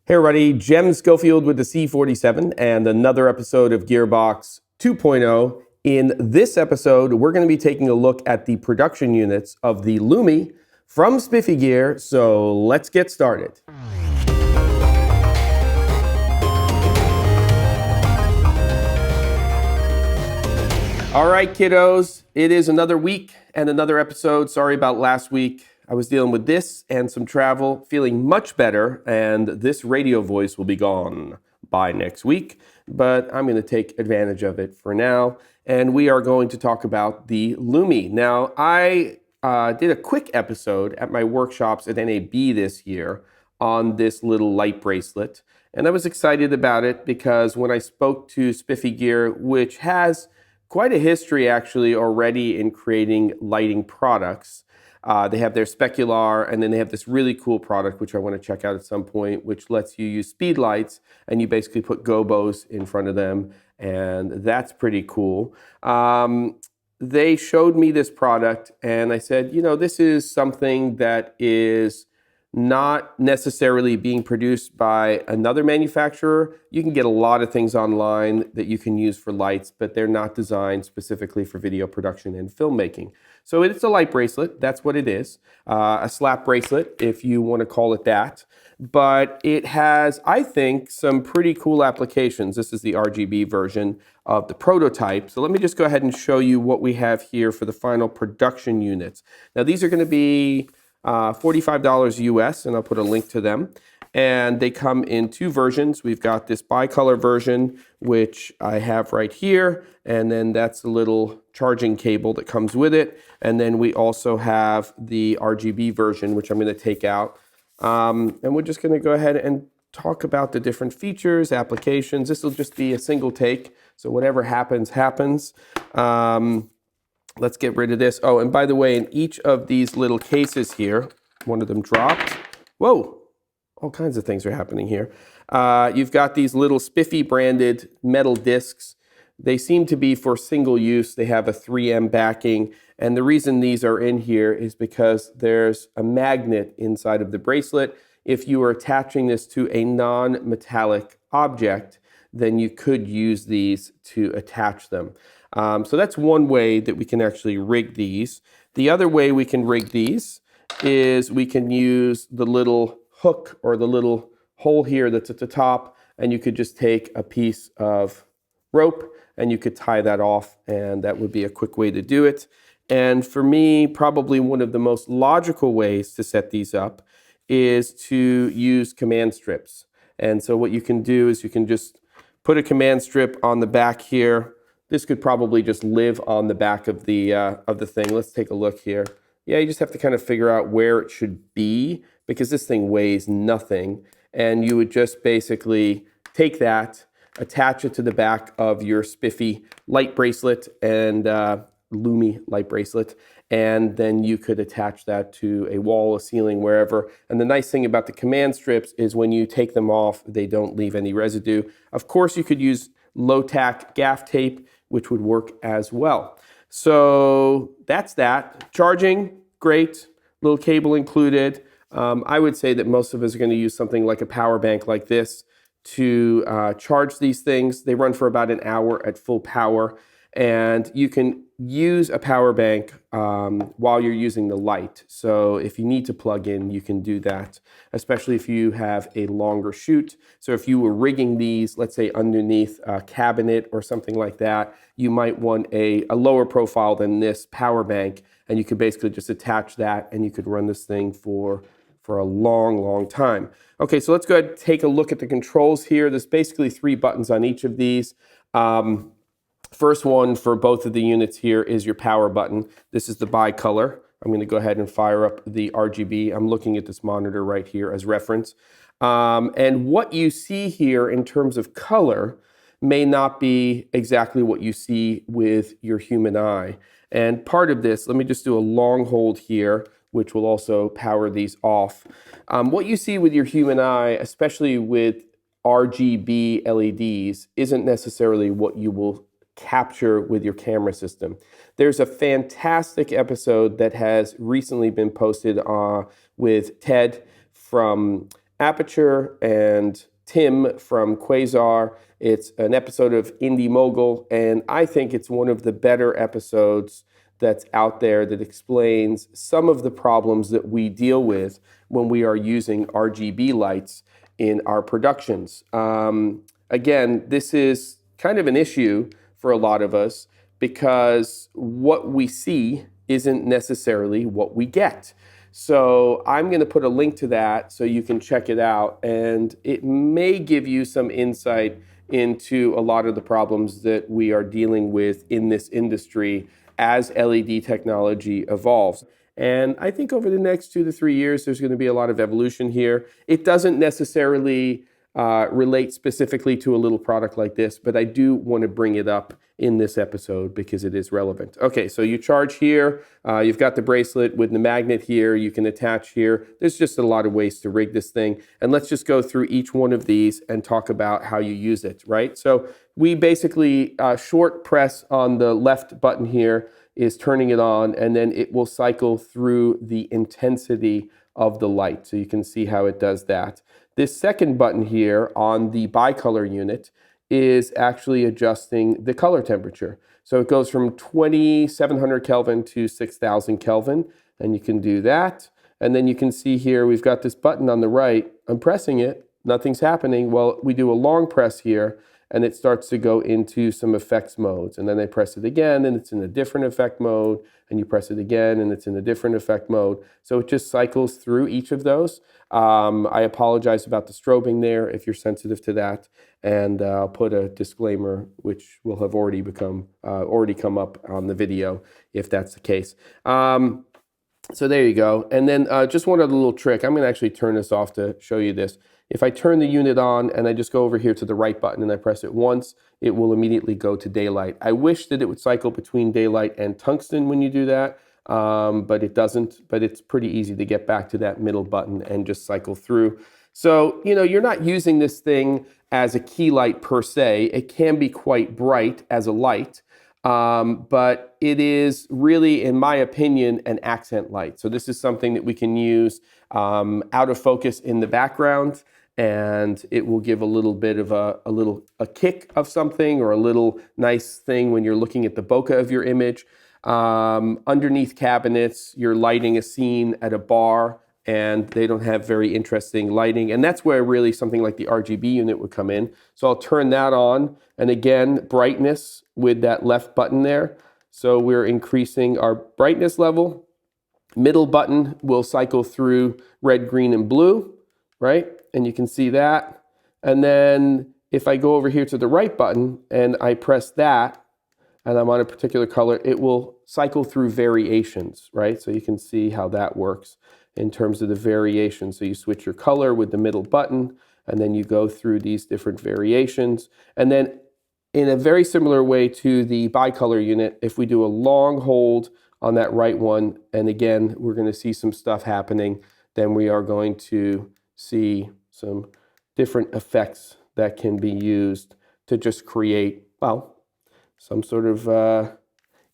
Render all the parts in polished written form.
Hey everybody, Jem Schofield with the C47 and another episode of Gearbox 2.0. In this episode, we're going to be taking a look at the production units of the Lumee from Spiffy Gear, so let's get started. All right, kiddos, it is another week and another episode. Sorry about last week. I was dealing with this and some travel, feeling much better, and this radio voice will be gone by next week, but I'm going to take advantage of it for now, and we are going to talk about the Lumee. Now, I did a quick episode at my workshops at NAB this year on this little light bracelet, and I was excited about it because when I spoke to Spiffy Gear, which has quite a history actually already in creating lighting products. They have their Bicolor, and then they have this really cool product, which I want to check out at some point, which lets you use speed lights, and you basically put gobos in front of them, and that's pretty cool. They showed me this product, and I said, you know, this is something that is not necessarily being produced by another manufacturer. You can get a lot of things online that you can use for lights, but they're not designed specifically for video production and filmmaking. So it's a light bracelet, that's what it is. A slap bracelet, if you want to call it that. But it has, I think, some pretty cool applications. This is the RGB version of the prototype. So let me just go ahead and show you what we have here for the final production units. Now these are going to be $45 US, and I'll put a link to them. And they come in two versions. We've got this bicolor version, which I have right here, and then that's a little charging cable that comes with it. And then we also have the RGB version, which I'm going to take out. And we're just going to go ahead and talk about the different features, applications. This will just be a single take, so whatever happens, happens. Let's get rid of this. Oh, and by the way, in each of these little cases here, one of them dropped. Whoa, all kinds of things are happening here. You've got these little Spiffy branded metal discs. They seem to be for single use. They have a 3M backing. And the reason these are in here is because there's a magnet inside of the bracelet. If you are attaching this to a non-metallic object, then you could use these to attach them. So that's one way that we can actually rig these. The other way we can rig these is we can use the little hook or the little hole here that's at the top, and you could just take a piece of rope and you could tie that off, and that would be a quick way to do it. And for me, probably one of the most logical ways to set these up is to use command strips. And so what you can do is you can just put a command strip on the back here. This could probably just live on the back of the thing. Let's take a look here. Yeah, you just have to kind of figure out where it should be because this thing weighs nothing. And you would just basically take that, attach it to the back of your Spiffy light bracelet and Lumee light bracelet, and then you could attach that to a wall, a ceiling, wherever. And the nice thing about the command strips is when you take them off, they don't leave any residue. Of course, you could use low-tack gaff tape, which would work as well. So that's that. Charging, great. Little cable included. I would say that most of us are going to use something like a power bank like this to charge these things. They run for about an hour at full power, and you can use a power bank while you're using the light. So if you need to plug in, you can do that, especially if you have a longer shoot. So if you were rigging these, let's say underneath a cabinet or something like that, you might want a lower profile than this power bank, and you could basically just attach that and you could run this thing for a long, long time. Okay, so let's go ahead and take a look at the controls here. There's basically 3 buttons on each of these. First one for both of the units here is your power button. This is the bicolor. I'm going to go ahead and fire up the RGB. I'm looking at this monitor right here as reference. And what you see here in terms of color may not be exactly what you see with your human eye. And part of this, let me just do a long hold here, which will also power these off. What you see with your human eye, especially with RGB LEDs, isn't necessarily what you will capture with your camera system. There's a fantastic episode that has recently been posted with Ted from Aperture and Tim from Quasar. It's an episode of Indie Mogul, and I think it's one of the better episodes that's out there that explains some of the problems that we deal with when we are using RGB lights in our productions. Again, this is kind of an issue for a lot of us because what we see isn't necessarily what we get. So I'm going to put a link to that so you can check it out, and it may give you some insight into a lot of the problems that we are dealing with in this industry as LED technology evolves. And I think over the next 2 to 3 years, there's going to be a lot of evolution here. It doesn't necessarily relate specifically to a little product like this, but I do want to bring it up in this episode because it is relevant. Okay, so you charge here. You've got the bracelet with the magnet here. You can attach here. There's just a lot of ways to rig this thing. And let's just go through each one of these and talk about how you use it, right? So we basically short press on the left button here is turning it on, and then it will cycle through the intensity of the light. So you can see how it does that. This second button here on the bicolor unit is actually adjusting the color temperature. So it goes from 2700 Kelvin to 6000 Kelvin, and you can do that. And then you can see here, we've got this button on the right. I'm pressing it, nothing's happening. Well, we do a long press here, and it starts to go into some effects modes. And then I press it again, and it's in a different effect mode. And you press it again, and it's in a different effect mode. So it just cycles through each of those. I apologize about the strobing there if you're sensitive to that. And I'll put a disclaimer, which will have already come up on the video if that's the case. So there you go. And then just one other little trick. I'm going to actually turn this off to show you this. If I turn the unit on and I just go over here to the right button and I press it once, it will immediately go to daylight. I wish that it would cycle between daylight and tungsten when you do that, but it doesn't. But it's pretty easy to get back to that middle button and just cycle through. So, you know, you're not using this thing as a key light per se. It can be quite bright as a light. But it is really, in my opinion, an accent light. So this is something that we can use out of focus in the background, and it will give a little bit of a kick of something, or a little nice thing when you're looking at the bokeh of your image. Underneath cabinets, you're lighting a scene at a bar, and they don't have very interesting lighting. And that's where really something like the RGB unit would come in. So I'll turn that on. And again, brightness with that left button there. So we're increasing our brightness level. Middle button will cycle through red, green, and blue, right? And you can see that. And then if I go over here to the right button and I press that, and I'm on a particular color, it will cycle through variations, right? So you can see how that works in terms of the variation. So you switch your color with the middle button, and then you go through these different variations. And then in a very similar way to the bicolor unit, if we do a long hold on that right one, and again, we're going to see some stuff happening, then we are going to see some different effects that can be used to just create, well, some sort of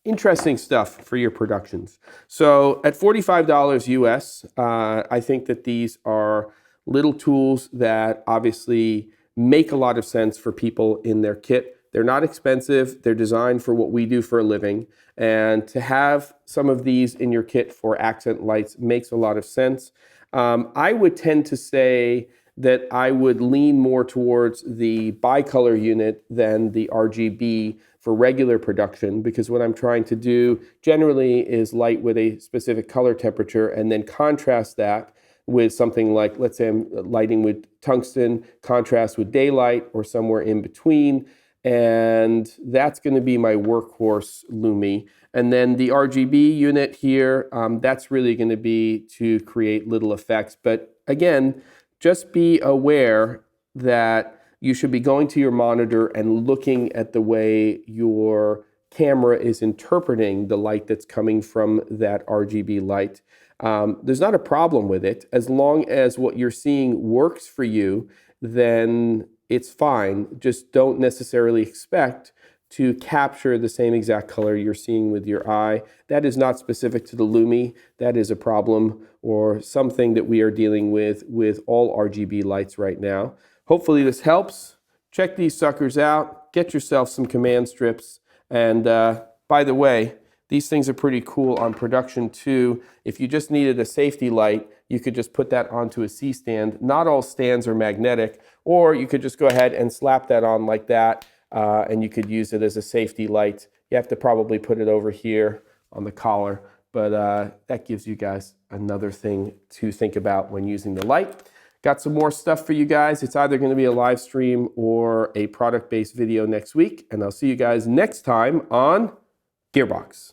interesting stuff for your productions. So at $45 US, I think that these are little tools that obviously make a lot of sense for people in their kit. They're not expensive. They're designed for what we do for a living. And to have some of these in your kit for accent lights makes a lot of sense. I would tend to say that I would lean more towards the bicolor unit than the RGB for regular production, because what I'm trying to do generally is light with a specific color temperature and then contrast that with something like, let's say I'm lighting with tungsten, contrast with daylight, or somewhere in between. And that's going to be my workhorse Lummi. And then the RGB unit here, that's really going to be to create little effects. But again, just be aware that you should be going to your monitor and looking at the way your camera is interpreting the light that's coming from that RGB light. There's not a problem with it. As long as what you're seeing works for you, then it's fine. Just don't necessarily expect to capture the same exact color you're seeing with your eye. That is not specific to the Lumee. That is a problem or something that we are dealing with all RGB lights right now. Hopefully this helps. Check these suckers out. Get yourself some command strips. And by the way, these things are pretty cool on production too. If you just needed a safety light, you could just put that onto a C-stand. Not all stands are magnetic, or you could just go ahead and slap that on like that, and you could use it as a safety light. You have to probably put it over here on the collar, but that gives you guys another thing to think about when using the light. Got some more stuff for you guys. It's either going to be a live stream or a product-based video next week, and I'll see you guys next time on Gearbox.